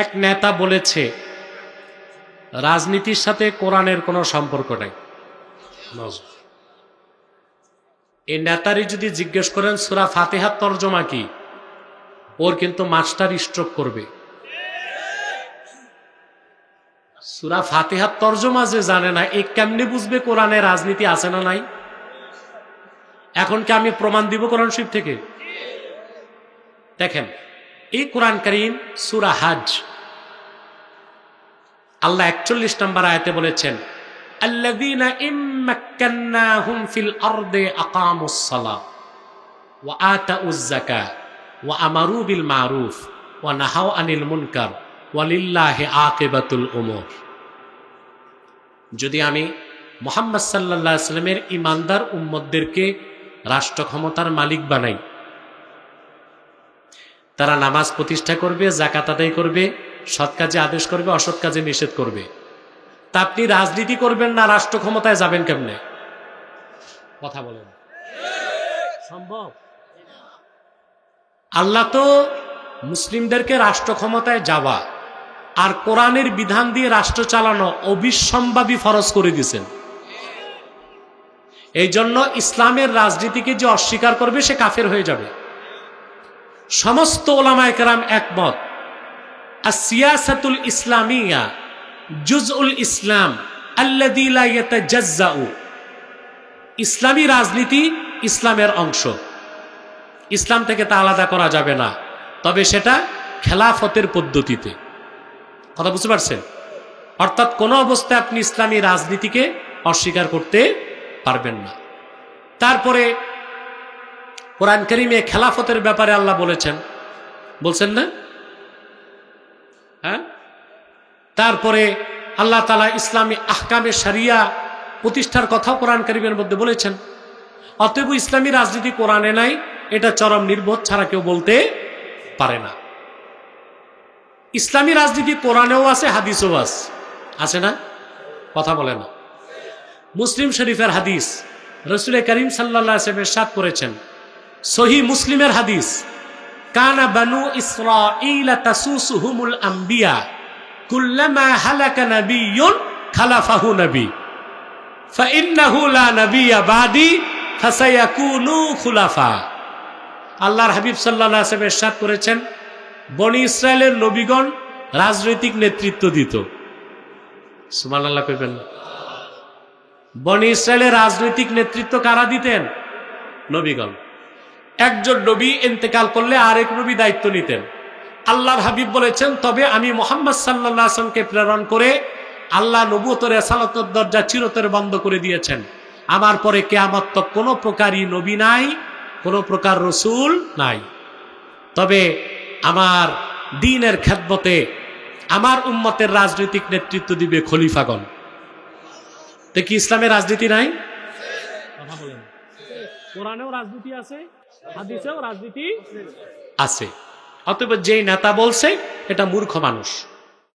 এক নেতা বলেছে রাজনীতির সাথে কোরআনের কোনো সম্পর্ক নাই। এই নেতারই যদি জিজ্ঞেস করেন সূরা ফাতিহার তরজমা কি, ওর কিন্তু মাস্টার স্ট্রোক করবে। সূরা ফাতিহার তরজমা যে জানে না, এ কেমনে বুঝবে কোরআনে রাজনীতি আছে না নাই? এখন কি আমি প্রমাণ দিব কোরআন শরীফ থেকে? দেখেন, এই কোরআন কারীম সূরা হজ আল্লাহ 41 নম্বর আয়াতে বলেছেন, আল্লাযীনা ইম্মাক্কান্নাহুম ফিল আরদি আকামুস সালাহ ওয়া আতাউয যাকাহ ওয়া আমারু বিল মারুফ ওয়া নাহাউ আনিল মুনকার ওয়ালিল্লাহি আকিবাতুল উমুর। যদি আমি মুহাম্মদ সাল্লাল্লাহু আলাইহি ওয়াসাল্লামের ঈমানদার উম্মতদেরকে রাষ্ট্র ক্ষমতার মালিক বানাই, তারা নামাজ প্রতিষ্ঠা করবে, যাকাত আদায় করবে, সৎ কাজে আদেশ করবে, অসৎ কাজে নিষেধ করবে, তা আপনি রাজনীতি করবেন না, রাষ্ট্র ক্ষমতায় যাবেন কেমনে? কথা বলেন, সম্ভব? আল্লাহ তো মুসলিমদেরকে রাষ্ট্র ক্ষমতায় যাওয়া আর কোরআনের বিধান দিয়ে রাষ্ট্র চালানো অবিসম্ভাবী ফরজ করে দিয়েছেন। এই জন্য ইসলামের রাজনীতিকে যে অস্বীকার করবে সে কাফের হয়ে যাবে। সমস্ত উলামায়ে কেরাম একমত, আসিয়াসাতুল ইসলামিয়া জুজউল ইসলাম আল্লাযী লা ইয়াতাজাজ্জাউ। ইসলামী রাজনীতি ইসলামের অংশ, ইসলাম থেকে তা আলাদা করা যাবে না, তবে সেটা খেলাফতের পদ্ধতিতে। কথা বুঝতে পারছেন? অর্থাৎ কোন অবস্থায় আপনি ইসলামী রাজনীতিকে অস্বীকার করতে পারবেন না। তারপরে কোরআন কারীমে খেলাফতের ব্যাপারে আল্লাহ বলছেন না? হ্যাঁ, তারপরে আল্লাহ তাআলা ইসলামী আহকামে শরিয়া প্রতিষ্ঠার কথাও কোরআন কারীমের মধ্যে বলেছেন। অতএব ইসলামী রাজনীতি কোরআনে নাই, এটা চরম নির্বোধ ছাড়া কেউ বলতে পারে না। ইসলামী রাজনীতি কোরআনেও আছে, হাদিসেও আছে না? কথা বলে না। মুসলিম শরীফের হাদিস, রাসূল করিম সাল্লাল্লাহু আলাইহি ওয়াসাল্লাম ইরশাদ করেছেন, সহিহ মুসলিমের হাদিস, কানা বানু ইসরাঈল তাসুসুহুমুল আম্বিয়া কুল্লামা হালাকা নাবিয়্যুন খালাফাহু নবী ফাইন্নাহু লা নাবিয়্যা বাদি ফাসায়াকুনু খুলাফা। আল্লাহর হাবিব সাল্লাল্লাহু আলাইহি ওয়াসাল্লাম ইরশাদ করেছেন, বনি ইসরায়েলের নবীগণ রাজনৈতিক নেতৃত্ব দিত। সুবহানাল্লাহ কইবেন না? বনি ইসরায়েলের রাজনৈতিক নেতৃত্ব কারা দিতেন? নবীগণ। একজন নবী ইন্তেকাল করলে আরেক নবী দায়িত্ব নিতেন। আল্লাহর হাবিব বলেছেন, তবে আমি মুহাম্মদ সাল্লাল্লাহু আলাইহি ওয়াসাল্লামকে প্রেরণ করে আল্লাহ নবুয়ত ও রিসালাতের দরজা চিরতরে বন্ধ করে দিয়েছেন। আমার পরে কিয়ামত তক কোনো প্রকারই নবী নাই, কোনো প্রকার রাসূল নাই। তবে আমার দ্বীনের খেদমতে আমার উম্মতের রাজনৈতিক নেতৃত্ব দিবে খলিফাগণ। তো কি ইসলামের রাজনীতি নাই? কথা বলেন। কোরআনেও রাজনীতি আছে, হাদিসেও রাজনীতি আছে। অতএব যেই নেতা বলছে এটা মূর্খ মানুষ।